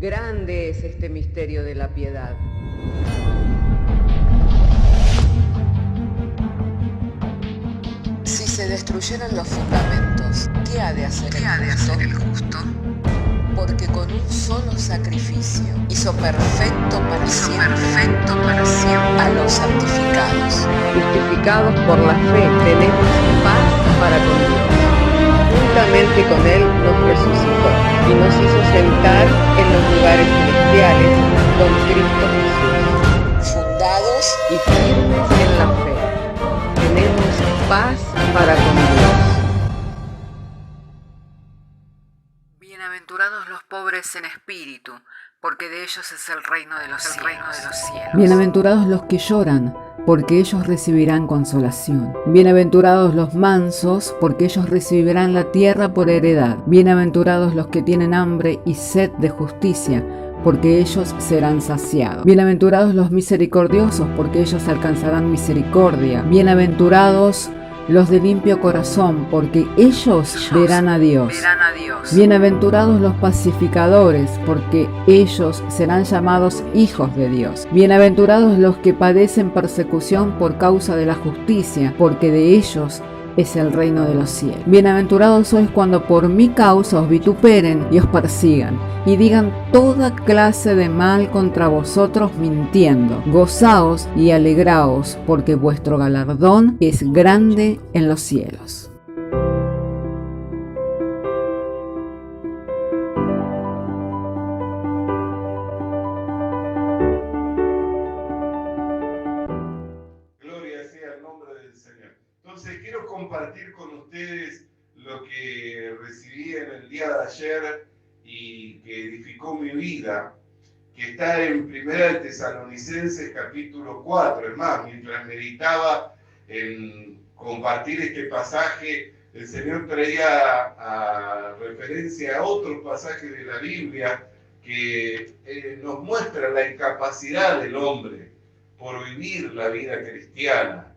Grande es este misterio de la piedad. Si se destruyeran los fundamentos, ¿qué ha de hacer el justo? Porque con un solo sacrificio hizo perfecto para siempre a los santificados. Justificados por la fe, tenemos paz para con Dios. Juntamente con Él nos resucitó y nos hizo sentar en los lugares celestiales con Cristo Jesús. Fundados Y firmes en la fe, tenemos paz para con Dios. Bienaventurados los pobres en espíritu, porque de ellos es el reino de los cielos. Bienaventurados los que lloran, porque ellos recibirán consolación. Bienaventurados los mansos, porque ellos recibirán la tierra por heredad. Bienaventurados los que tienen hambre y sed de justicia, porque ellos serán saciados. Bienaventurados los misericordiosos, porque ellos alcanzarán misericordia. Bienaventurados los de limpio corazón, porque ellos verán a Dios. Bienaventurados los pacificadores, porque ellos serán llamados hijos de Dios. Bienaventurados los que padecen persecución por causa de la justicia, porque de ellos es el reino de los cielos. Bienaventurados sois cuando por mi causa os vituperen y os persigan, y digan toda clase de mal contra vosotros mintiendo. Gozaos y alegraos, porque vuestro galardón es grande en los cielos. Entonces quiero compartir con ustedes lo que recibí en el día de ayer y que edificó mi vida, que está en 1 Tesalonicenses capítulo 4. Es más, mientras meditaba en compartir este pasaje, el Señor traía a referencia a otros pasajes de la Biblia que nos muestra la incapacidad del hombre por vivir la vida cristiana.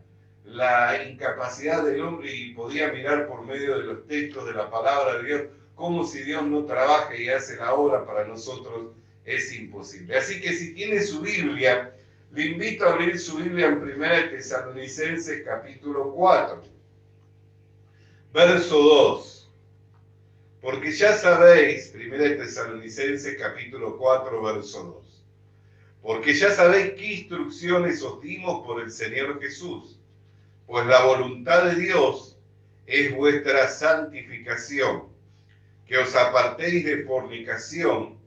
La incapacidad del hombre, y podía mirar por medio de los textos de la palabra de Dios, como si Dios no trabaja y hace la obra para nosotros es imposible. Así que si tiene su Biblia, le invito a abrir su Biblia en 1 Tesalonicenses capítulo 4, verso 2. Porque ya sabéis, 1 Tesalonicenses capítulo 4, verso 2. Porque ya sabéis qué instrucciones os dimos por el Señor Jesús. Pues la voluntad de Dios es vuestra santificación, que os apartéis de fornicación,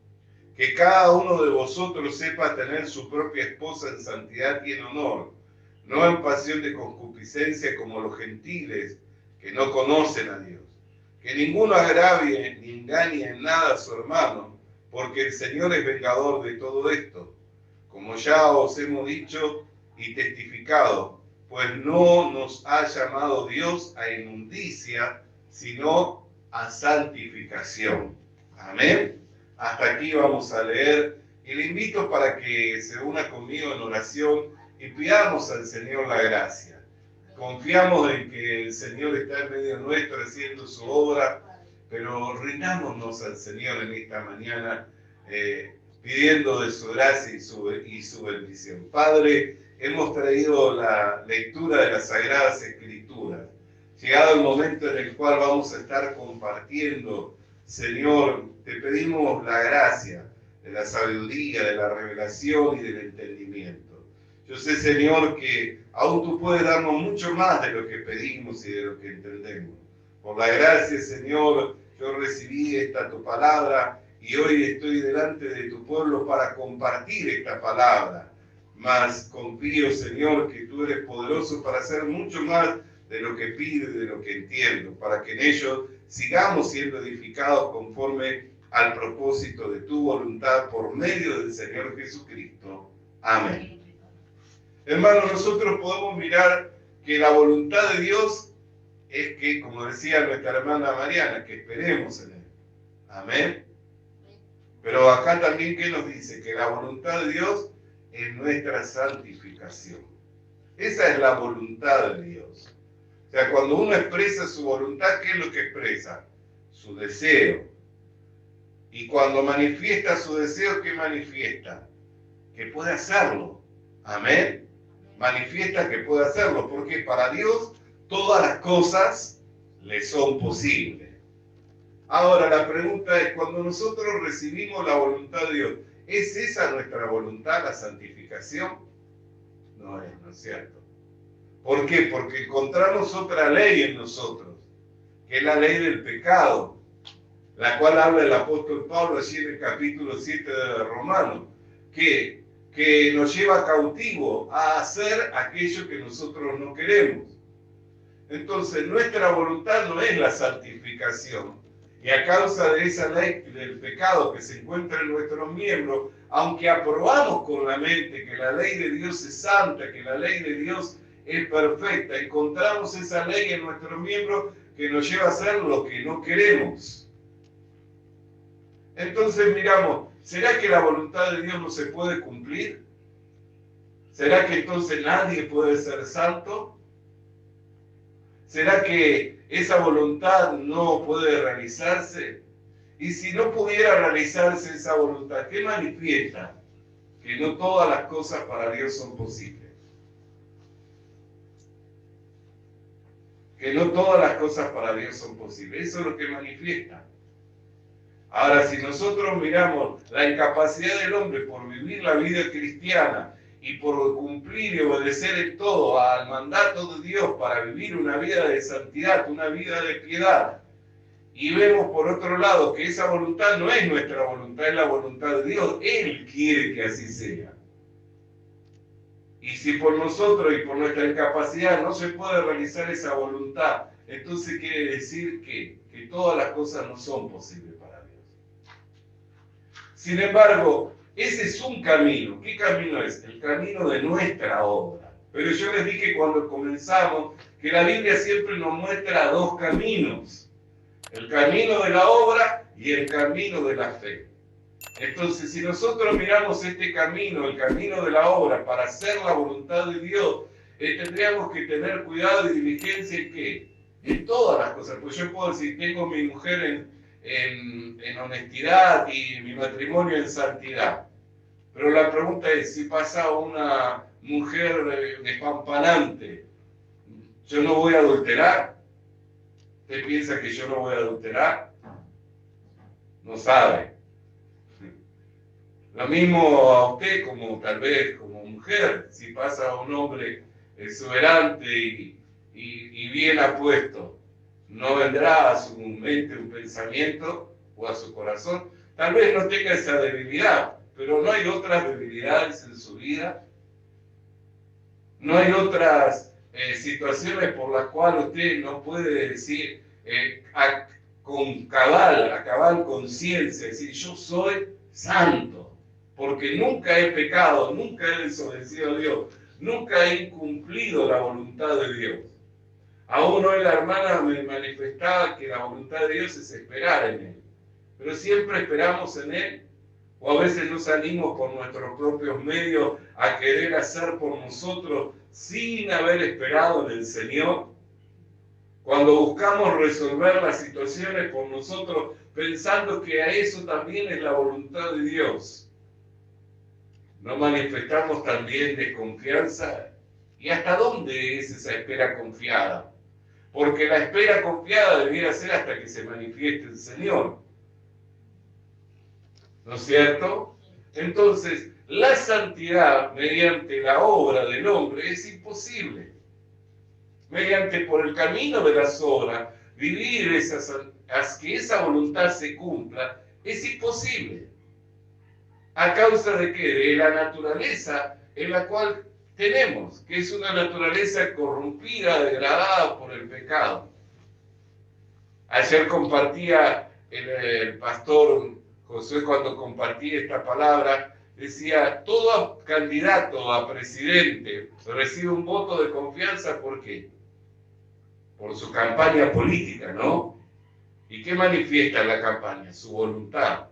que cada uno de vosotros sepa tener su propia esposa en santidad y en honor, no en pasión de concupiscencia como los gentiles que no conocen a Dios. Que ninguno agravie ni engañe en nada a su hermano, porque el Señor es vengador de todo esto, como ya os hemos dicho y testificado, pues no nos ha llamado Dios a inmundicia, sino a santificación. Amén. Hasta aquí vamos a leer y le invito para que se una conmigo en oración y pidamos al Señor la gracia. Confiamos en que el Señor está en medio nuestro haciendo su obra, pero rindámonos al Señor en esta mañana pidiendo de su gracia y su bendición. Padre, hemos traído la lectura de las Sagradas Escrituras. Llegado el momento en el cual vamos a estar compartiendo, Señor, te pedimos la gracia de la sabiduría, de la revelación y del entendimiento. Yo sé, Señor, que aún tú puedes darnos mucho más de lo que pedimos y de lo que entendemos. Por la gracia, Señor, yo recibí tu palabra y hoy estoy delante de tu pueblo para compartir esta palabra. Mas confío, Señor, que tú eres poderoso para hacer mucho más de lo que pido y de lo que entiendo, para que en ello sigamos siendo edificados conforme al propósito de tu voluntad por medio del Señor Jesucristo. Amén. Hermanos, nosotros podemos mirar que la voluntad de Dios es que, como decía nuestra hermana Mariana, que esperemos en Él. Amén. Pero acá también, ¿qué nos dice? Que la voluntad de Dios es nuestra santificación. Esa es la voluntad de Dios. O sea, cuando uno expresa su voluntad, ¿qué es lo que expresa? Su deseo. Y cuando manifiesta su deseo, ¿qué manifiesta? Que puede hacerlo. Amén. Manifiesta que puede hacerlo, porque para Dios todas las cosas le son posibles. Ahora la pregunta es, cuando nosotros recibimos la voluntad de Dios, ¿es esa nuestra voluntad, la santificación? No es cierto. ¿Por qué? Porque encontramos otra ley en nosotros, que es la ley del pecado, la cual habla el apóstol Pablo allí en el capítulo 7 de Romanos, que nos lleva cautivo a hacer aquello que nosotros no queremos. Entonces, nuestra voluntad no es la santificación. Y a causa de esa ley del pecado que se encuentra en nuestros miembros, aunque aprobamos con la mente que la ley de Dios es santa, que la ley de Dios es perfecta, encontramos esa ley en nuestros miembros que nos lleva a hacer lo que no queremos. Entonces miramos, ¿será que la voluntad de Dios no se puede cumplir? ¿Será que entonces nadie puede ser santo? ¿Será que esa voluntad no puede realizarse? Y si no pudiera realizarse esa voluntad, ¿qué manifiesta? Que no todas las cosas para Dios son posibles. Que no todas las cosas para Dios son posibles. Eso es lo que manifiesta. Ahora, si nosotros miramos la incapacidad del hombre por vivir la vida cristiana y por cumplir y obedecer en todo al mandato de Dios para vivir una vida de santidad, una vida de piedad, y vemos por otro lado que esa voluntad no es nuestra voluntad, es la voluntad de Dios, Él quiere que así sea. Y si por nosotros y por nuestra incapacidad no se puede realizar esa voluntad, entonces quiere decir que todas las cosas no son posibles para Dios. Sin embargo, ese es un camino. ¿Qué camino es? El camino de nuestra obra. Pero yo les dije cuando comenzamos que la Biblia siempre nos muestra dos caminos. El camino de la obra y el camino de la fe. Entonces, si nosotros miramos este camino, el camino de la obra, para hacer la voluntad de Dios, tendríamos que tener cuidado y diligencia en ¿qué? En todas las cosas. Pues yo puedo decir, tengo mi mujer en honestidad y mi matrimonio en santidad. Pero la pregunta es, si pasa una mujer despampanante, ¿yo no voy a adulterar? ¿Usted piensa que yo no voy a adulterar? No sabe. Lo mismo a usted, como tal vez como mujer, si pasa un hombre exuberante y bien apuesto, no vendrá a su mente un pensamiento o a su corazón. Tal vez no tenga esa debilidad, pero no hay otras debilidades en su vida. No hay otras situaciones por las cuales usted no puede decir con cabal conciencia, decir yo soy santo, porque nunca he pecado, nunca he desobedecido a Dios, nunca he incumplido la voluntad de Dios. Aún hoy la hermana me manifestaba que la voluntad de Dios es esperar en Él, pero siempre esperamos en Él, o a veces nos salimos por nuestros propios medios a querer hacer por nosotros sin haber esperado en el Señor. Cuando buscamos resolver las situaciones por nosotros, pensando que a eso también es la voluntad de Dios, ¿no manifestamos también desconfianza? ¿Y hasta dónde es esa espera confiada? Porque la espera confiada debiera ser hasta que se manifieste el Señor. ¿No es cierto? Entonces, la santidad mediante la obra del hombre es imposible. Mediante por el camino de las obras, vivir que esa voluntad se cumpla, es imposible. ¿A causa de qué? De la naturaleza en la cual tenemos, que es una naturaleza corrompida, degradada por el pecado. Ayer compartía el pastor Josué, cuando compartía esta palabra, decía, todo candidato a presidente recibe un voto de confianza, ¿por qué? Por su campaña política, ¿no? ¿Y qué manifiesta en la campaña? Su voluntad.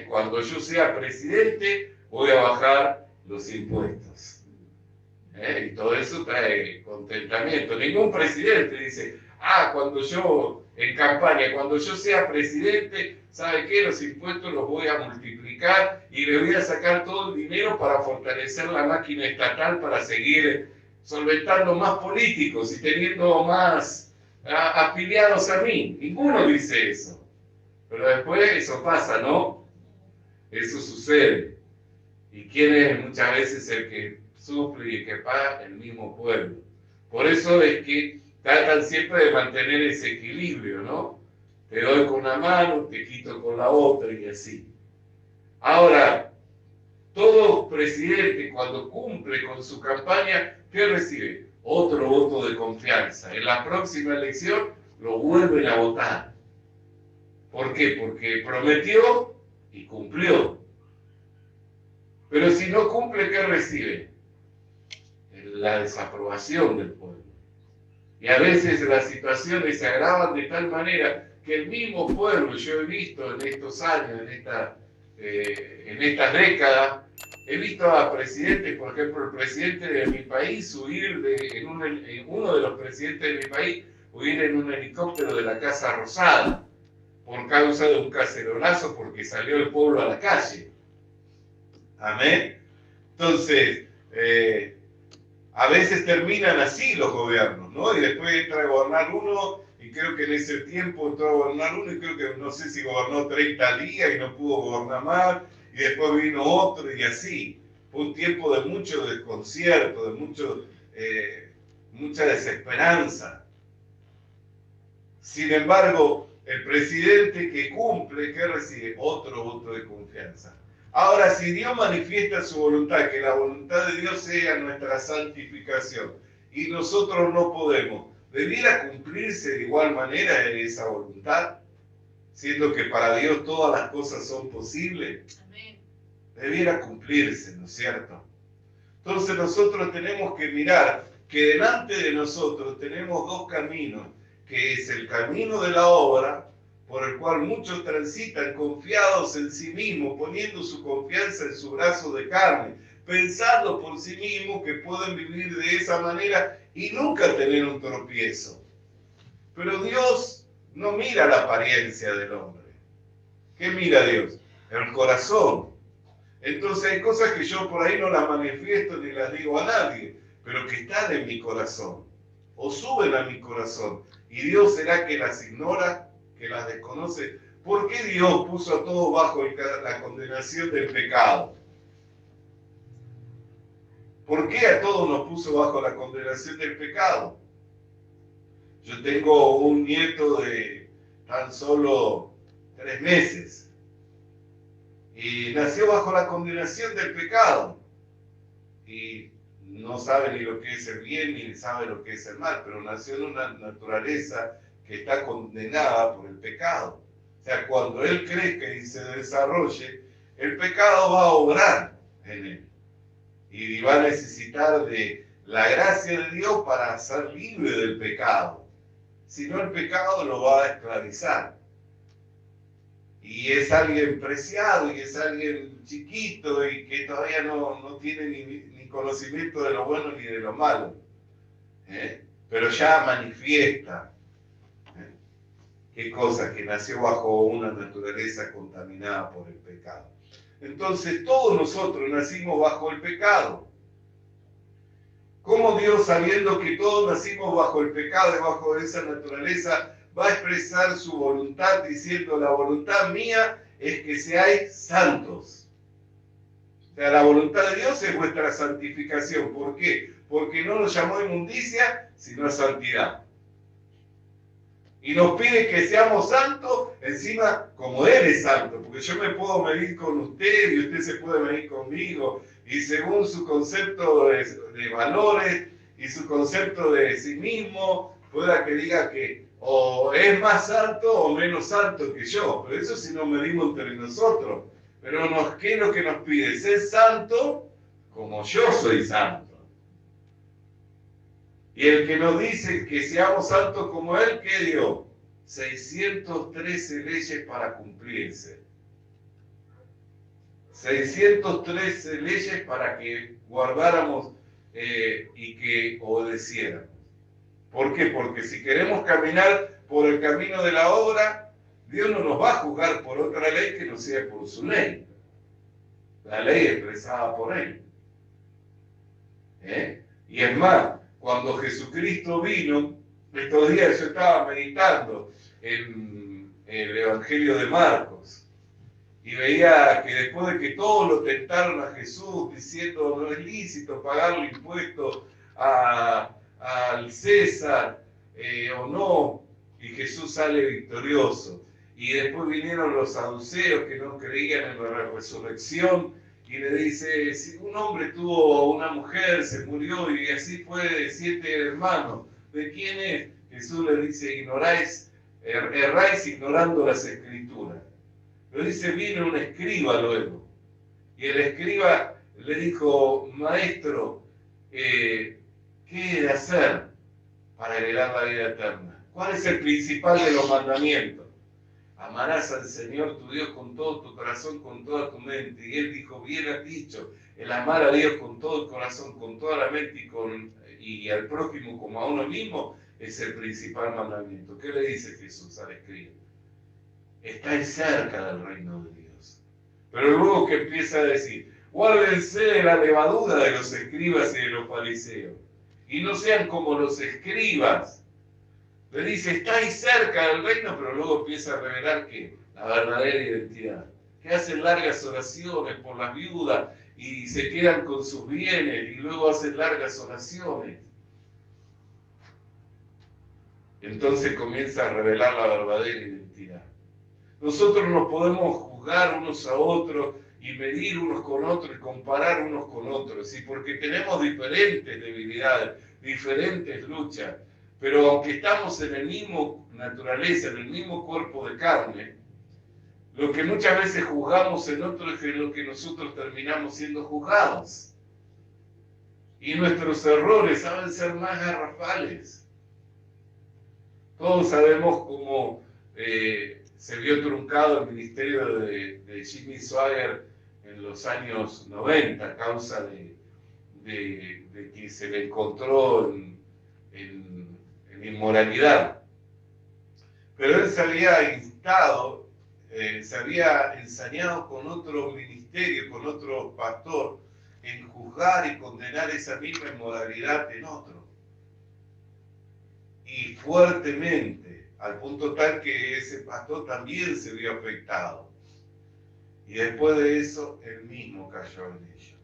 Cuando yo sea presidente, voy a bajar los impuestos. Y todo eso trae contentamiento. Ningún presidente dice, cuando yo, en campaña, cuando yo sea presidente, ¿sabe qué? Los impuestos los voy a multiplicar y le voy a sacar todo el dinero para fortalecer la máquina estatal para seguir solventando más políticos y teniendo más afiliados a mí. Ninguno dice eso. Pero después eso pasa, ¿no? Eso sucede. ¿Y quién es muchas veces el que sufre y el que paga? El mismo pueblo. Por eso es que tratan siempre de mantener ese equilibrio, ¿no? Te doy con una mano, te quito con la otra y así. Ahora, todo presidente cuando cumple con su campaña, ¿qué recibe? Otro voto de confianza. En la próxima elección lo vuelven a votar. ¿Por qué? Porque prometió y cumplió. Pero si no cumple, ¿qué recibe? La desaprobación del pueblo. Y a veces las situaciones se agravan de tal manera que el mismo pueblo, yo he visto en estos años, en estas décadas, he visto a presidentes, por ejemplo, el presidente de mi país huir uno de los presidentes de mi país huir en un helicóptero de la Casa Rosada por causa de un cacerolazo porque salió el pueblo a la calle. Amén. Entonces, a veces terminan así los gobiernos, ¿no? Y después entra a gobernar uno, y creo que en ese tiempo entró a gobernar uno, y creo que no sé si gobernó 30 días y no pudo gobernar más, y después vino otro, y así. Fue un tiempo de mucho desconcierto, de mucha desesperanza. Sin embargo, el presidente que cumple, ¿qué recibe? Otro voto de confianza. Ahora, si Dios manifiesta su voluntad, que la voluntad de Dios sea nuestra santificación, y nosotros no podemos, ¿debiera cumplirse de igual manera esa voluntad? Siendo que para Dios todas las cosas son posibles. Amén. Debiera cumplirse, ¿no es cierto? Entonces nosotros tenemos que mirar que delante de nosotros tenemos dos caminos, que es el camino de la obra, por el cual muchos transitan confiados en sí mismos, poniendo su confianza en su brazo de carne, pensando por sí mismos que pueden vivir de esa manera y nunca tener un tropiezo. Pero Dios no mira la apariencia del hombre. ¿Qué mira Dios? El corazón. Entonces hay cosas que yo por ahí no las manifiesto ni las digo a nadie, pero que están en mi corazón, o suben a mi corazón. ¿Y Dios será que las ignora? Que las desconoce. ¿Por qué Dios puso a todos bajo la condenación del pecado? ¿Por qué a todos nos puso bajo la condenación del pecado? Yo tengo un nieto de tan solo 3 meses y nació bajo la condenación del pecado y no sabe ni lo que es el bien ni sabe lo que es el mal, pero nació en una naturaleza que está condenada por el pecado. O sea, cuando él crezca y se desarrolle, el pecado va a obrar en él. Y va a necesitar de la gracia de Dios para ser libre del pecado. Si no, el pecado lo va a esclavizar. Y es alguien preciado, y es alguien chiquito, y que todavía no tiene ni conocimiento de lo bueno ni de lo malo. Pero ya manifiesta. ¿Qué cosa? Que nació bajo una naturaleza contaminada por el pecado. Entonces todos nosotros nacimos bajo el pecado. ¿Cómo Dios, sabiendo que todos nacimos bajo el pecado y bajo esa naturaleza, va a expresar su voluntad diciendo: la voluntad mía es que seáis santos? O sea, la voluntad de Dios es vuestra santificación. ¿Por qué? Porque no nos llamó inmundicia, sino a santidad. Y nos pide que seamos santos, encima como Él es santo, porque yo me puedo medir con usted y usted se puede medir conmigo, y según su concepto de valores y su concepto de sí mismo, pueda que diga que o es más santo o menos santo que yo, pero eso si nos medimos entre nosotros. Pero ¿qué es lo que nos pide? Ser santo como yo soy santo. Y el que nos dice que seamos santos como Él, ¿qué dio? 613 leyes para cumplirse. 613 leyes para que guardáramos y que obedeciéramos. ¿Por qué? Porque si queremos caminar por el camino de la obra, Dios no nos va a juzgar por otra ley que no sea por su ley. La ley expresada por Él. Y es más, cuando Jesucristo vino, estos días yo estaba meditando en el Evangelio de Marcos y veía que después de que todos lo tentaron a Jesús diciendo no es lícito pagarle impuestos al César o no, y Jesús sale victorioso. Y después vinieron los saduceos que no creían en la resurrección y le dice, si un hombre tuvo una mujer, se murió y así fue de 7 hermanos, ¿de quién es? Jesús le dice, erráis ignorando las escrituras. Pero dice, vino un escriba luego. Y el escriba le dijo, maestro, ¿qué he de hacer para heredar la vida eterna? ¿Cuál es el principal de los mandamientos? Amarás al Señor tu Dios con todo tu corazón, con toda tu mente. Y él dijo, bien has dicho, el amar a Dios con todo el corazón, con toda la mente y al prójimo como a uno mismo es el principal mandamiento. ¿Qué le dice Jesús al escriba? Estáis cerca del reino de Dios. Pero luego que empieza a decir, guárdense de la levadura de los escribas y de los fariseos. Y no sean como los escribas. Le dice, estáis cerca del reino, pero luego empieza a revelar que la verdadera identidad. Que hacen largas oraciones por las viudas y se quedan con sus bienes y luego hacen largas oraciones. Entonces comienza a revelar la verdadera identidad. Nosotros nos podemos juzgar unos a otros y medir unos con otros y comparar unos con otros. Y porque tenemos diferentes debilidades, diferentes luchas. Pero aunque estamos en el mismo naturaleza, en el mismo cuerpo de carne, lo que muchas veces juzgamos en otros es lo que nosotros terminamos siendo juzgados. Y nuestros errores saben ser más garrafales. Todos sabemos cómo se vio truncado el ministerio de Jimmy Swaggart en los años 90 a causa de que se le encontró en inmoralidad. Pero él se había instado, se había ensañado con otro ministerio, con otro pastor, en juzgar y condenar esa misma inmoralidad en otro. Y fuertemente, al punto tal que ese pastor también se vio afectado. Y después de eso, él mismo cayó en ello.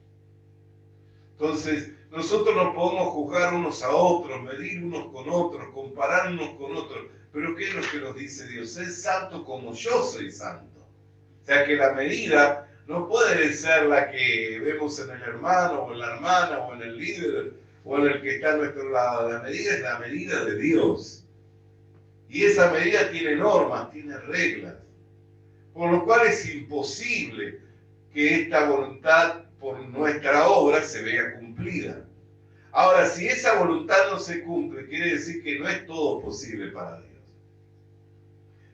Entonces, nosotros no podemos juzgar unos a otros, medir unos con otros, comparar unos con otros. Pero ¿qué es lo que nos dice Dios? Sé santo como yo soy santo. O sea que la medida no puede ser la que vemos en el hermano o en la hermana o en el líder o en el que está a nuestro lado. La medida es la medida de Dios. Y esa medida tiene normas, tiene reglas. Por lo cual es imposible que esta voluntad por nuestra obra se vea cumplida. Ahora, si esa voluntad no se cumple, quiere decir que no es todo posible para Dios.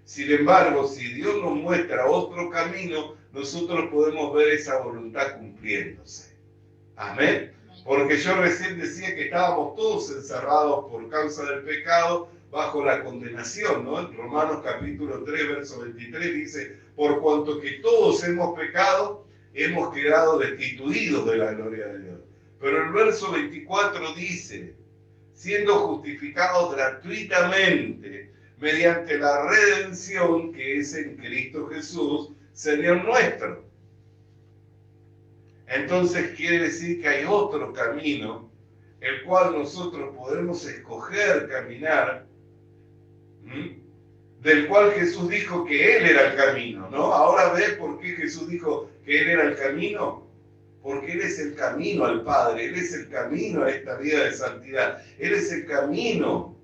Sin embargo, si Dios nos muestra otro camino, nosotros podemos ver esa voluntad cumpliéndose. Amén. Porque yo recién decía que estábamos todos encerrados por causa del pecado bajo la condenación, ¿no? En Romanos capítulo 3, verso 23 dice, por cuanto que todos hemos pecado, hemos quedado destituidos de la gloria de Dios. Pero el verso 24 dice, siendo justificados gratuitamente mediante la redención que es en Cristo Jesús, Señor nuestro. Entonces quiere decir que hay otro camino, el cual nosotros podemos escoger caminar, del cual Jesús dijo que Él era el camino, ¿no? Ahora ve por qué Jesús dijo que Él era el camino. Porque Él es el camino al Padre, Él es el camino a esta vida de santidad, Él es el camino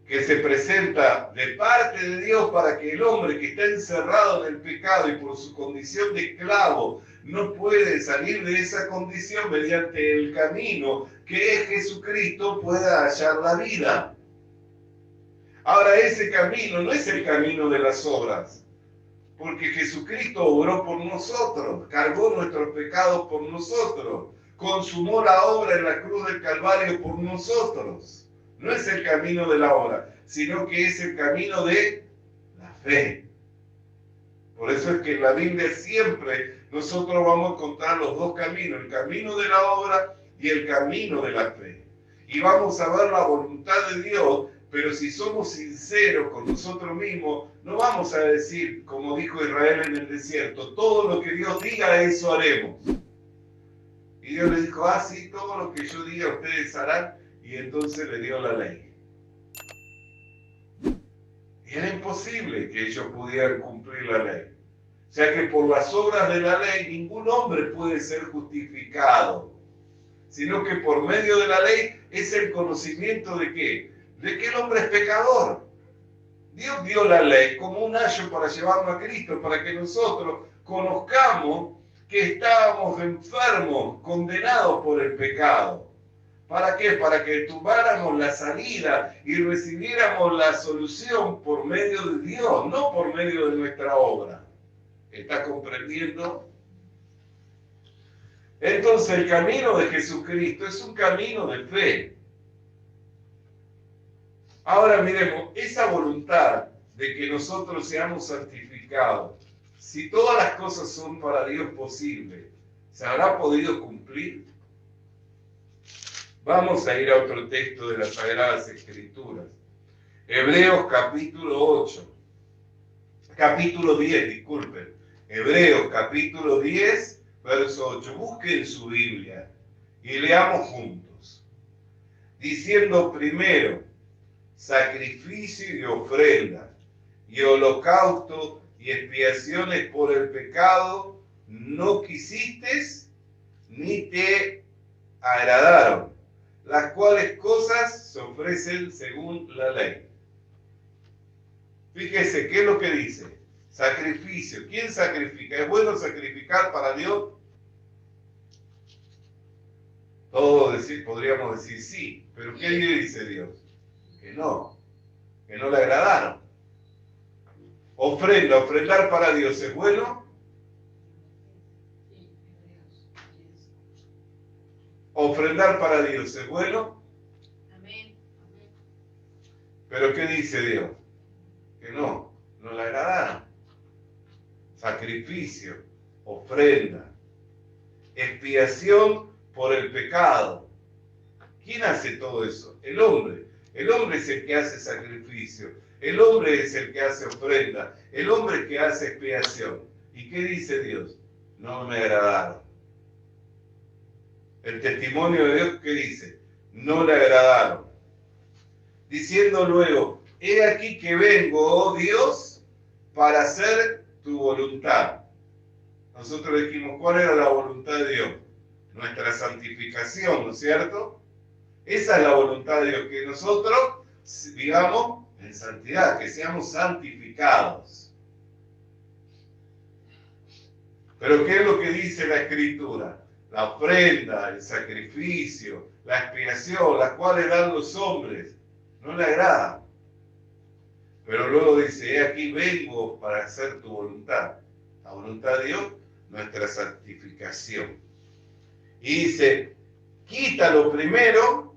que se presenta de parte de Dios para que el hombre que está encerrado en el pecado y por su condición de esclavo no puede salir de esa condición mediante el camino que es Jesucristo pueda hallar la vida. Ahora ese camino no es el camino de las obras, porque Jesucristo obró por nosotros, cargó nuestros pecados por nosotros, consumó la obra en la cruz del Calvario por nosotros. No es el camino de la obra, sino que es el camino de la fe. Por eso es que en la Biblia siempre nosotros vamos a encontrar los dos caminos, el camino de la obra y el camino de la fe. Y vamos a ver la voluntad de Dios, pero si somos sinceros con nosotros mismos, no vamos a decir, como dijo Israel en el desierto, todo lo que Dios diga, eso haremos. Y Dios le dijo, sí, todo lo que yo diga ustedes harán, y entonces le dio la ley. Y era imposible que ellos pudieran cumplir la ley. O sea que por las obras de la ley ningún hombre puede ser justificado, sino que por medio de la ley es el conocimiento de ¿qué? De que el hombre es pecador. Dios dio la ley como un ayo para llevarnos a Cristo, para que nosotros conozcamos que estábamos enfermos, condenados por el pecado. ¿Para qué? Para que tomáramos la salida y recibiéramos la solución por medio de Dios, no por medio de nuestra obra. ¿Está comprendiendo? Entonces el camino de Jesucristo es un camino de fe. Ahora miremos, esa voluntad de que nosotros seamos santificados, si todas las cosas son para Dios posibles, ¿se habrá podido cumplir? Vamos a ir a otro texto de las Sagradas Escrituras. Hebreos capítulo 10, disculpen. Hebreos capítulo 10, verso 8. Busquen su Biblia y leamos juntos. Diciendo primero, sacrificio y ofrenda, y holocausto y expiaciones por el pecado, no quisiste ni te agradaron, las cuales cosas se ofrecen según la ley. Fíjese, ¿qué es lo que dice? Sacrificio. ¿Quién sacrifica? ¿Es bueno sacrificar para Dios? Todos podríamos decir sí, pero ¿qué dice Dios? Que no le agradaron. Ofrendar para Dios, ¿es bueno? Ofrendar para Dios, ¿es bueno? Amén. Pero ¿qué dice Dios? Que no le agradaron. Sacrificio, ofrenda, expiación por el pecado. ¿Quién hace todo eso? El hombre. El hombre es el que hace sacrificio. El hombre es el que hace ofrenda. El hombre es el que hace expiación. ¿Y qué dice Dios? No me agradaron. El testimonio de Dios, ¿qué dice? No le agradaron. Diciendo luego, he aquí que vengo, oh Dios, para hacer tu voluntad. Nosotros dijimos, ¿cuál era la voluntad de Dios? Nuestra santificación, ¿no es cierto? Esa es la voluntad de Dios, que nosotros vivamos en santidad, que seamos santificados. Pero ¿qué es lo que dice la Escritura? La ofrenda, el sacrificio, la expiación, las cuales dan los hombres, no le agradan. Pero luego dice, he aquí vengo para hacer tu voluntad. La voluntad de Dios, nuestra santificación. Y dice, quítalo primero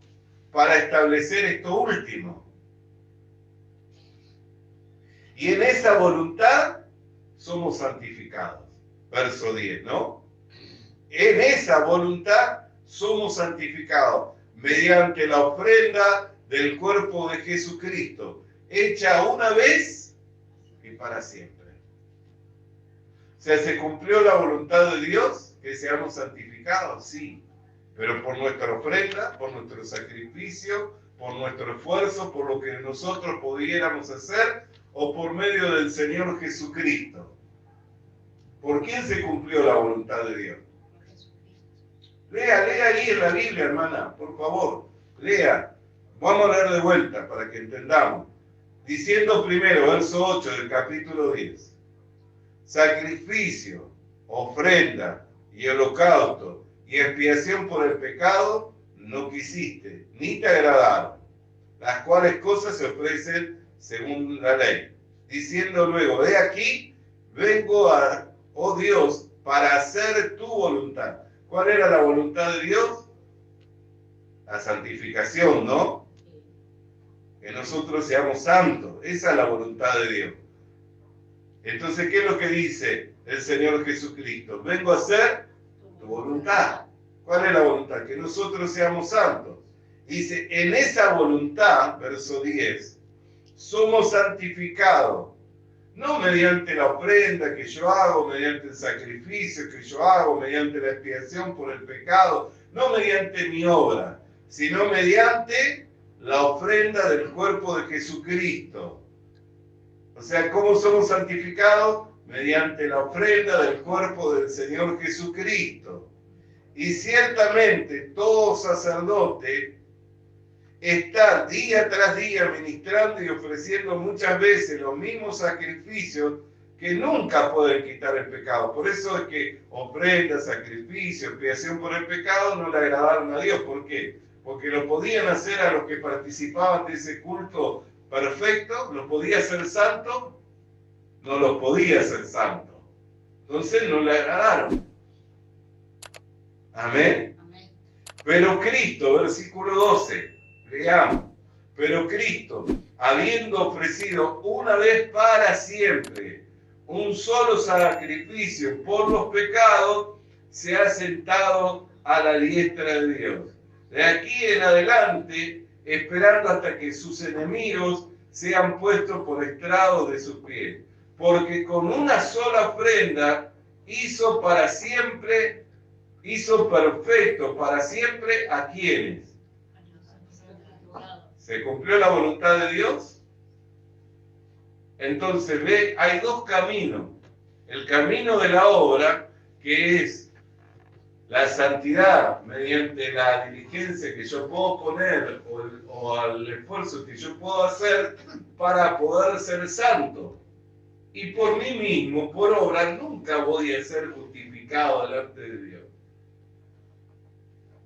para establecer esto último. Y en esa voluntad somos santificados. Verso 10, ¿no? En esa voluntad somos santificados mediante la ofrenda del cuerpo de Jesucristo, hecha una vez y para siempre. O sea, ¿se cumplió la voluntad de Dios que seamos santificados? Sí, pero por nuestra ofrenda, por nuestro sacrificio, por nuestro esfuerzo, por lo que nosotros pudiéramos hacer, o por medio del Señor Jesucristo. ¿Por quién se cumplió la voluntad de Dios? Lea ahí en la Biblia, hermana, por favor, lea. Vamos a leer de vuelta para que entendamos. Diciendo primero, verso 8 del capítulo 10. Sacrificio, ofrenda y holocausto y expiación por el pecado no quisiste, ni te agradaron, las cuales cosas se ofrecen según la ley. Diciendo luego, he aquí, vengo a, oh Dios, para hacer tu voluntad. ¿Cuál era la voluntad de Dios? La santificación, ¿no? Que nosotros seamos santos. Esa es la voluntad de Dios. Entonces, ¿qué es lo que dice el Señor Jesucristo? Vengo a hacer tu voluntad. ¿Cuál es la voluntad? Que nosotros seamos santos. Dice, en esa voluntad, verso 10, somos santificados. No mediante la ofrenda que yo hago, mediante el sacrificio que yo hago, mediante la expiación por el pecado, no mediante mi obra, sino mediante la ofrenda del cuerpo de Jesucristo. O sea, ¿cómo somos santificados? Mediante la ofrenda del cuerpo del Señor Jesucristo. Y ciertamente todo sacerdote está día tras día ministrando y ofreciendo muchas veces los mismos sacrificios que nunca pueden quitar el pecado. Por eso es que ofrenda, sacrificio, expiación por el pecado no le agradaron a Dios. ¿Por qué? Porque lo podían hacer a los que participaban de ese culto perfecto, ¿lo podía hacer santo? No los podía hacer santo. Entonces no le agradaron. Amén. Amén. Pero Cristo, versículo 12, leamos. Pero Cristo, habiendo ofrecido una vez para siempre un solo sacrificio por los pecados, se ha sentado a la diestra de Dios. De aquí en adelante, esperando hasta que sus enemigos sean puestos por estrado de sus pies. Porque con una sola ofrenda hizo para siempre, hizo perfecto para siempre a quienes. ¿Se cumplió la voluntad de Dios? Entonces, ve, hay dos caminos. El camino de la obra, que es la santidad mediante la diligencia que yo puedo poner o al esfuerzo que yo puedo hacer para poder ser santo. Y por mí mismo, por obra, nunca voy a ser justificado delante de Dios.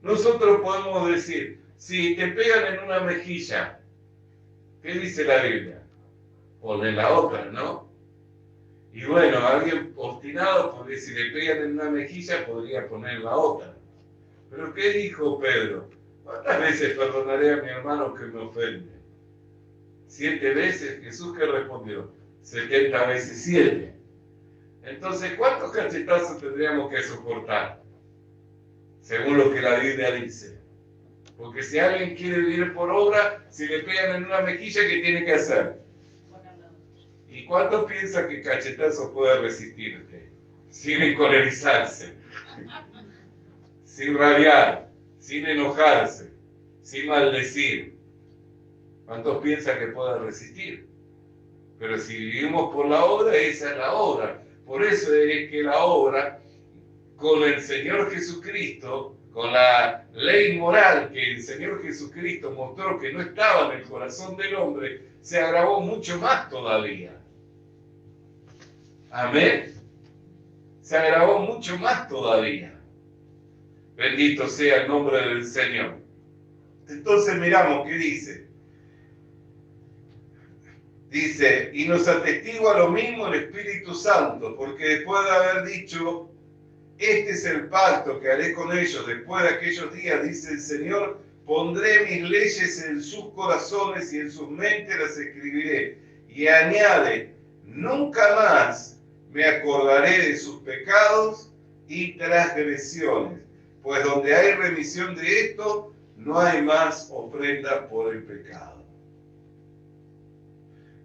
Nosotros podemos decir, si te pegan en una mejilla, ¿qué dice la Biblia? Poner la otra, ¿no? Y bueno, alguien obstinado, porque si le pegan en una mejilla, podría poner la otra. Pero ¿qué dijo Pedro? ¿Cuántas veces perdonaré a mi hermano que me ofende? 7 veces. ¿Jesús qué respondió? 70 veces 7. Entonces, ¿cuántos cachetazos tendríamos que soportar? Según lo que la Biblia dice. Porque si alguien quiere vivir por obra, si le pegan en una mejilla, ¿qué tiene que hacer? ¿Y cuántos piensan que cachetazo puede resistirte? Sin encolerizarse, sin rabiar, sin enojarse, sin maldecir. ¿Cuántos piensan que puede resistir? Pero si vivimos por la obra, esa es la obra. Por eso es que la obra, con el Señor Jesucristo, con la ley moral que el Señor Jesucristo mostró que no estaba en el corazón del hombre, se agravó mucho más todavía. Amén. Se agravó mucho más todavía. Bendito sea el nombre del Señor. Entonces miramos qué dice. Dice, y nos atestigua lo mismo el Espíritu Santo, porque después de haber dicho, este es el pacto que haré con ellos después de aquellos días, dice el Señor, pondré mis leyes en sus corazones y en sus mentes las escribiré. Y añade, nunca más me acordaré de sus pecados y transgresiones, pues donde hay remisión de esto, no hay más ofrenda por el pecado.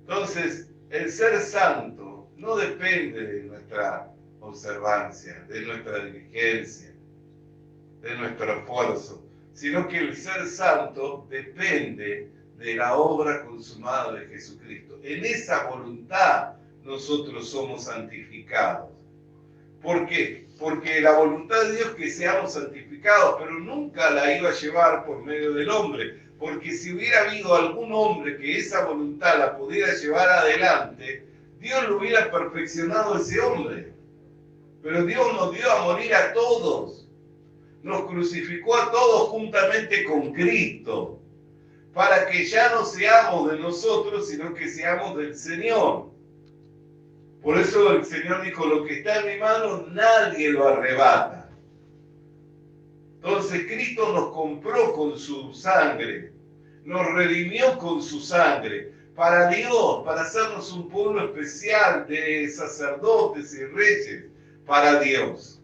Entonces, el ser santo no depende de nuestra observancia, de nuestra diligencia, de nuestro esfuerzo, sino que el ser santo depende de la obra consumada de Jesucristo. En esa voluntad nosotros somos santificados. ¿Por qué? Porque la voluntad de Dios es que seamos santificados, pero nunca la iba a llevar por medio del hombre, porque si hubiera habido algún hombre que esa voluntad la pudiera llevar adelante, Dios lo hubiera perfeccionado a ese hombre. Pero Dios nos dio a morir a todos, nos crucificó a todos juntamente con Cristo, para que ya no seamos de nosotros, sino que seamos del Señor. Por eso el Señor dijo, lo que está en mi mano nadie lo arrebata. Entonces Cristo nos compró con su sangre, nos redimió con su sangre, para Dios, para hacernos un pueblo especial de sacerdotes y reyes, para Dios.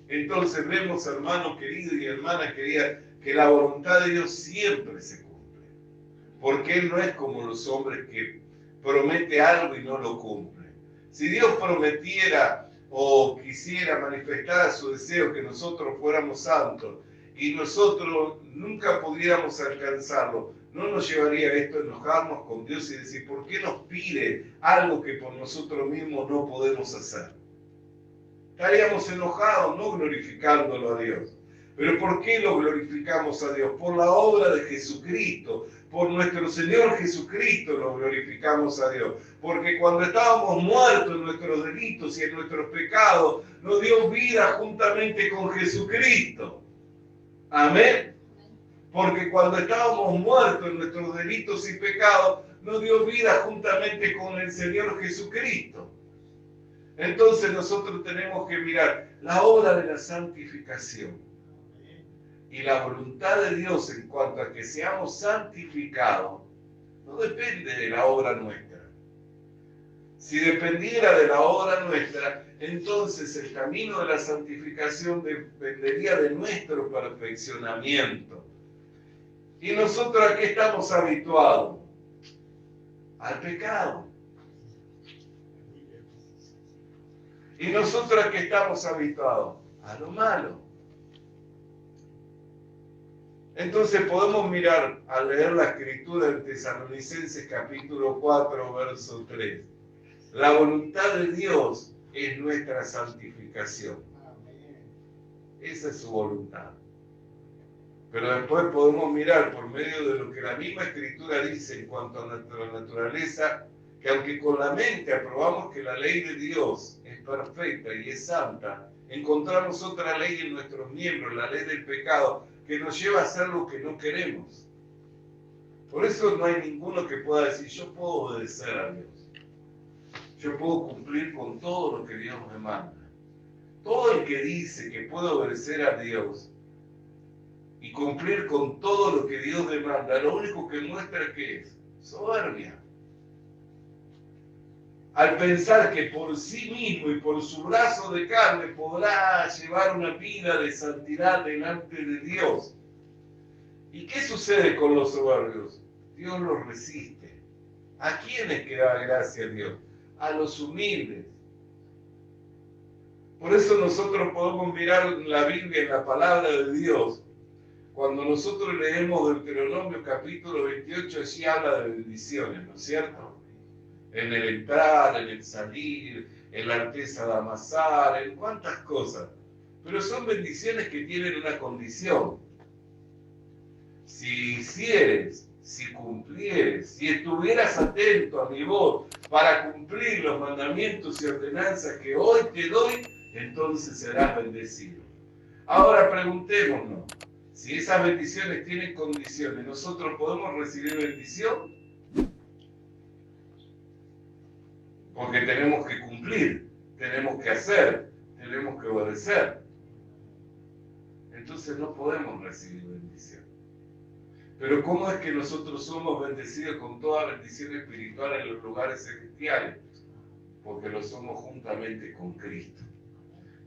Entonces vemos, hermano querido y hermana querida, que la voluntad de Dios siempre se cumple. Porque Él no es como los hombres que promete algo y no lo cumple. Si Dios prometiera o quisiera manifestar su deseo que nosotros fuéramos santos y nosotros nunca pudiéramos alcanzarlo, no nos llevaría esto a enojarnos con Dios y decir, ¿por qué nos pide algo que por nosotros mismos no podemos hacer? Estaríamos enojados, no glorificándolo a Dios. ¿Pero por qué lo glorificamos a Dios? Por la obra de Jesucristo, por nuestro Señor Jesucristo lo glorificamos a Dios. Porque cuando estábamos muertos en nuestros delitos y en nuestros pecados, nos dio vida juntamente con Jesucristo. Amén. Porque cuando estábamos muertos en nuestros delitos y pecados, nos dio vida juntamente con el Señor Jesucristo. Entonces nosotros tenemos que mirar la obra de la santificación y la voluntad de Dios en cuanto a que seamos santificados. No depende de la obra nuestra. Si dependiera de la obra nuestra, entonces el camino de la santificación dependería de nuestro perfeccionamiento. ¿Y nosotros a qué estamos habituados? Al pecado. ¿Y nosotros a qué estamos habituados? A lo malo. Entonces podemos mirar, al leer la escritura en Tesalonicenses capítulo 4, verso 3. La voluntad de Dios es nuestra santificación. Esa es su voluntad. Pero después podemos mirar por medio de lo que la misma escritura dice en cuanto a nuestra naturaleza, que aunque con la mente aprobamos que la ley de Dios es perfecta y es santa, encontramos otra ley en nuestros miembros, la ley del pecado, que nos lleva a hacer lo que no queremos. Por eso no hay ninguno que pueda decir, yo puedo obedecer a Dios. Yo puedo cumplir con todo lo que Dios me manda. Todo el que dice que puede obedecer a Dios y cumplir con todo lo que Dios demanda, lo único que muestra que es soberbia. Al pensar que por sí mismo y por su brazo de carne podrá llevar una vida de santidad delante de Dios. ¿Y qué sucede con los soberbios? Dios los resiste. ¿A quiénes que da gracia a Dios? A los humildes. Por eso nosotros podemos mirar la Biblia en la palabra de Dios. Cuando nosotros leemos Deuteronomio capítulo 28, allí habla de bendiciones, ¿no es cierto? En el entrar, en el salir, en la alteza de amasar, en cuántas cosas. Pero son bendiciones que tienen una condición. Si hicieres, si cumplieres, si estuvieras atento a mi voz para cumplir los mandamientos y ordenanzas que hoy te doy, entonces serás bendecido. Ahora preguntémonos, si esas bendiciones tienen condiciones, ¿nosotros podemos recibir bendición? Porque tenemos que cumplir, tenemos que hacer, tenemos que obedecer. Entonces no podemos recibir bendición. Pero ¿cómo es que nosotros somos bendecidos con toda bendición espiritual en los lugares celestiales? Porque lo somos juntamente con Cristo.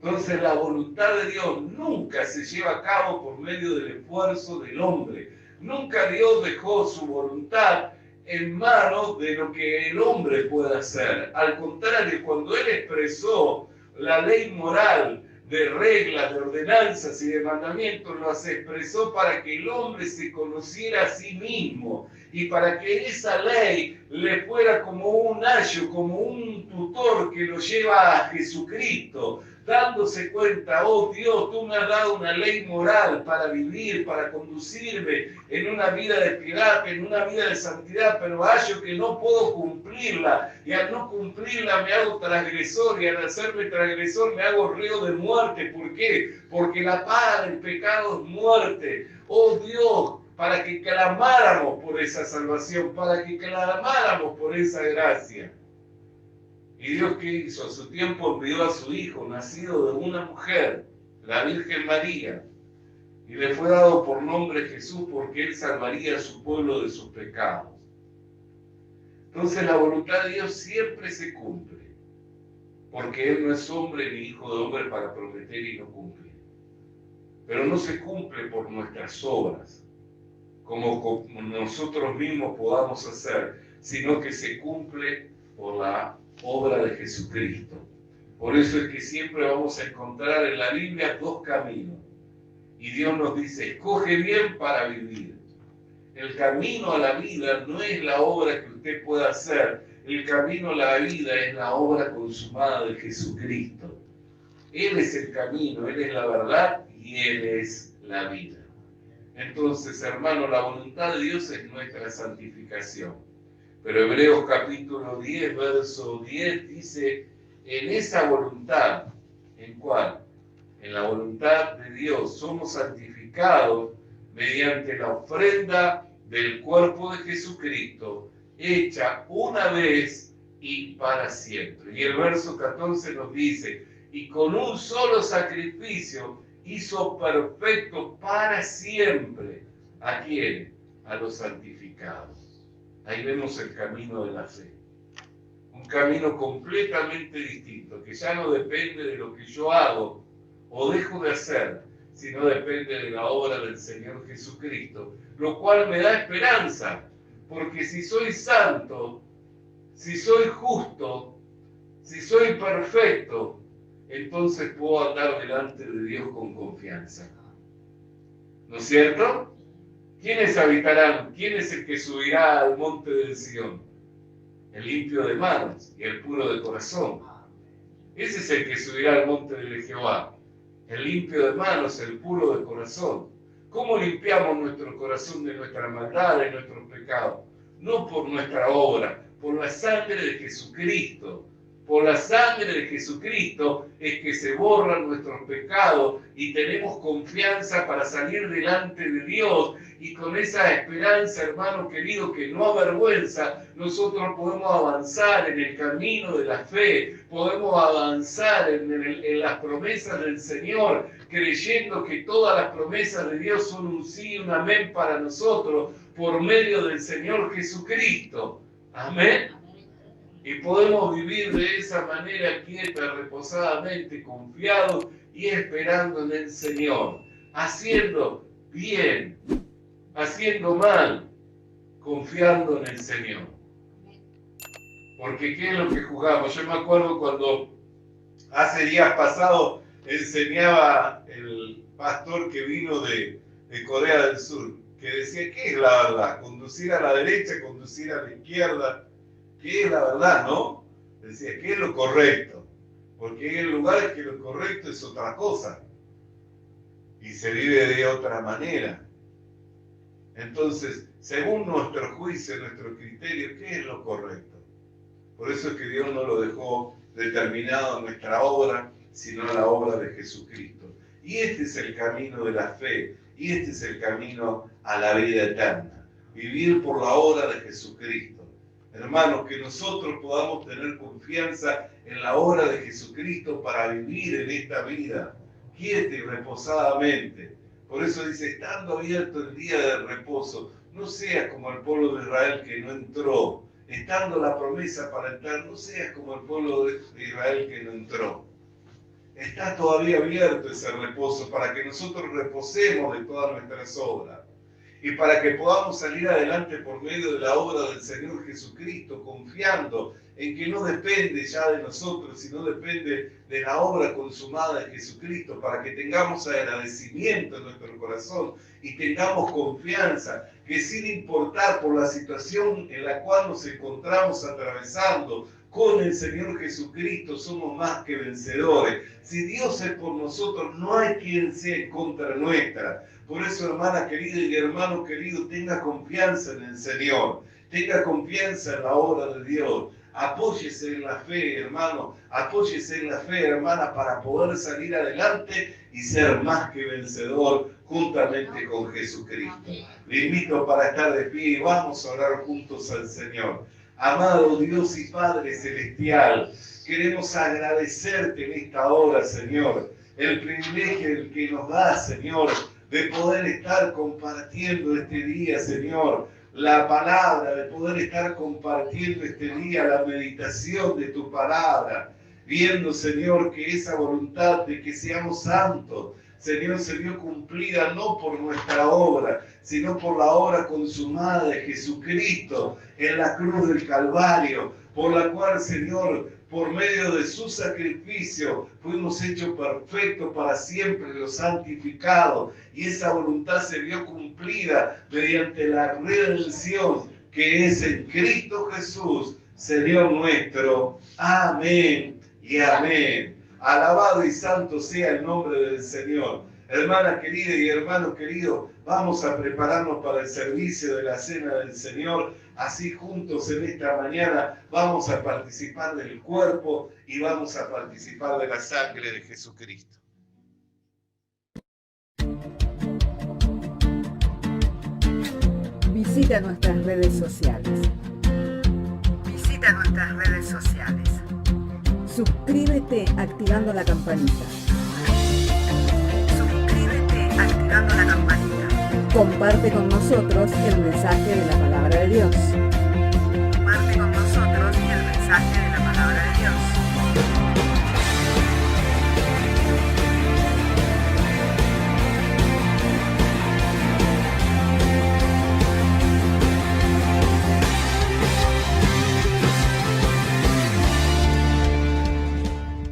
Entonces la voluntad de Dios nunca se lleva a cabo por medio del esfuerzo del hombre. Nunca Dios dejó su voluntad en manos de lo que el hombre pueda hacer. Al contrario, cuando Él expresó la ley moral de reglas, de ordenanzas y de mandamientos, las expresó para que el hombre se conociera a sí mismo y para que esa ley le fuera como un ayo, como un tutor que lo lleva a Jesucristo, dándose cuenta, oh Dios, tú me has dado una ley moral para vivir, para conducirme en una vida de piedad, en una vida de santidad, pero hallo que no puedo cumplirla, y al no cumplirla me hago transgresor, y al hacerme transgresor me hago reo de muerte. ¿Por qué? Porque la paga del pecado es muerte. Oh Dios, para que clamáramos por esa salvación, para que clamáramos por esa gracia. ¿Y Dios qué hizo? A su tiempo envió a su Hijo, nacido de una mujer, la Virgen María, y le fue dado por nombre Jesús porque él salvaría a su pueblo de sus pecados. Entonces la voluntad de Dios siempre se cumple, porque él no es hombre ni hijo de hombre para prometer y no cumplir. Pero no se cumple por nuestras obras, como nosotros mismos podamos hacer, sino que se cumple por la obra de Jesucristo. Por eso es que siempre vamos a encontrar en la Biblia dos caminos. Y Dios nos dice, escoge bien para vivir. El camino a la vida no es la obra que usted pueda hacer. El camino a la vida es la obra consumada de Jesucristo. Él es el camino, Él es la verdad y Él es la vida. Entonces, hermano, la voluntad de Dios es nuestra santificación. Pero Hebreos capítulo 10, verso 10 dice, en esa voluntad, ¿en cuál? En la voluntad de Dios somos santificados mediante la ofrenda del cuerpo de Jesucristo, hecha una vez y para siempre. Y el verso 14 nos dice, y con un solo sacrificio hizo perfecto para siempre. ¿A quién? A los santificados. Ahí vemos el camino de la fe. Un camino completamente distinto, que ya no depende de lo que yo hago o dejo de hacer, sino depende de la obra del Señor Jesucristo, lo cual me da esperanza, porque si soy santo, si soy justo, si soy perfecto, entonces puedo andar delante de Dios con confianza. ¿No es cierto? ¿Quiénes habitarán? ¿Quién es el que subirá al monte del Sión? El limpio de manos y el puro de corazón. Ese es el que subirá al monte de Jehová. El limpio de manos, el puro de corazón. ¿Cómo limpiamos nuestro corazón de nuestra maldad, de nuestros pecados? No por nuestra obra, por la sangre de Jesucristo. Por la sangre de Jesucristo es que se borran nuestros pecados y tenemos confianza para salir delante de Dios. Y con esa esperanza, hermano querido, que no avergüenza, nosotros podemos avanzar en el camino de la fe, podemos avanzar en las promesas del Señor, creyendo que todas las promesas de Dios son un sí y un amén para nosotros, por medio del Señor Jesucristo. Amén. Y podemos vivir de esa manera quieta, reposadamente, confiados y esperando en el Señor, haciendo bien, haciendo mal, confiando en el Señor. Porque ¿qué es lo que jugamos? Yo me acuerdo cuando hace días pasados enseñaba el pastor que vino de Corea del Sur, que decía, ¿qué es la verdad? Conducir a la derecha, conducir a la izquierda. ¿Qué es la verdad, no? Decía, ¿qué es lo correcto? Porque hay lugares que lo correcto es otra cosa. Y se vive de otra manera. Entonces, según nuestro juicio, nuestro criterio, ¿qué es lo correcto? Por eso es que Dios no lo dejó determinado en nuestra obra, sino en la obra de Jesucristo. Y este es el camino de la fe. Y este es el camino a la vida eterna. Vivir por la obra de Jesucristo. Hermanos, que nosotros podamos tener confianza en la obra de Jesucristo para vivir en esta vida, quieta y reposadamente. Por eso dice, estando abierto el día del reposo, no seas como el pueblo de Israel que no entró. Estando la promesa para entrar, no seas como el pueblo de Israel que no entró. Está todavía abierto ese reposo para que nosotros reposemos de todas nuestras obras. Y para que podamos salir adelante por medio de la obra del Señor Jesucristo, confiando en que no depende ya de nosotros, sino depende de la obra consumada de Jesucristo, para que tengamos agradecimiento en nuestro corazón y tengamos confianza, que sin importar por la situación en la cual nos encontramos atravesando, con el Señor Jesucristo somos más que vencedores. Si Dios es por nosotros, no hay quien sea en contra nuestra. Por eso, hermana querida y hermano querido, tenga confianza en el Señor. Tenga confianza en la obra de Dios. Apóyese en la fe, hermano. Apóyese en la fe, hermana, para poder salir adelante y ser más que vencedor juntamente con Jesucristo. Le invito para estar de pie y vamos a orar juntos al Señor. Amado Dios y Padre Celestial, queremos agradecerte en esta hora, Señor, el privilegio que nos da, Señor, de poder estar compartiendo este día, Señor, la palabra, de poder estar compartiendo este día la meditación de tu palabra, viendo, Señor, que esa voluntad de que seamos santos, Señor, se vio cumplida no por nuestra obra, sino por la obra consumada de Jesucristo en la cruz del Calvario, por la cual, Señor, por medio de su sacrificio, fuimos hechos perfectos para siempre, los santificados, y esa voluntad se vio cumplida mediante la redención que es en Cristo Jesús, Señor nuestro. Amén y amén. Alabado y santo sea el nombre del Señor. Hermana querida y hermano querido, vamos a prepararnos para el servicio de la Cena del Señor. Así juntos en esta mañana vamos a participar del cuerpo y vamos a participar de la sangre de Jesucristo. Visita nuestras redes sociales. Suscríbete activando la campanita. Comparte con nosotros el mensaje de la palabra de Dios.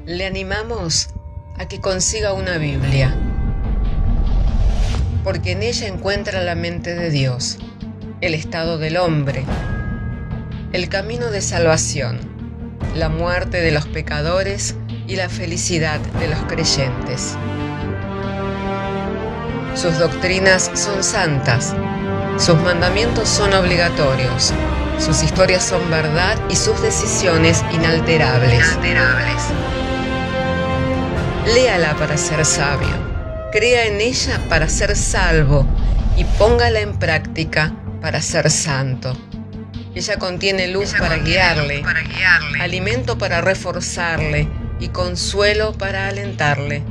Le animamos a que consiga una Biblia, porque en ella encuentra la mente de Dios, el estado del hombre, el camino de salvación, la muerte de los pecadores y la felicidad de los creyentes. Sus doctrinas son santas, sus mandamientos son obligatorios, sus historias son verdad y sus decisiones inalterables. Léala para ser sabio, crea en ella para ser salvo y póngala en práctica para ser santo. Ella contiene luz para guiarle, alimento para reforzarle y consuelo para alentarle.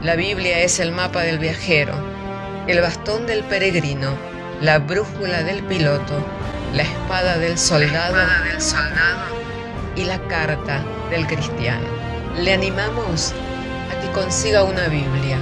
La Biblia es el mapa del viajero, el bastón del peregrino, la brújula del piloto, la espada del soldado y la carta del cristiano. Le animamos a que consiga una Biblia,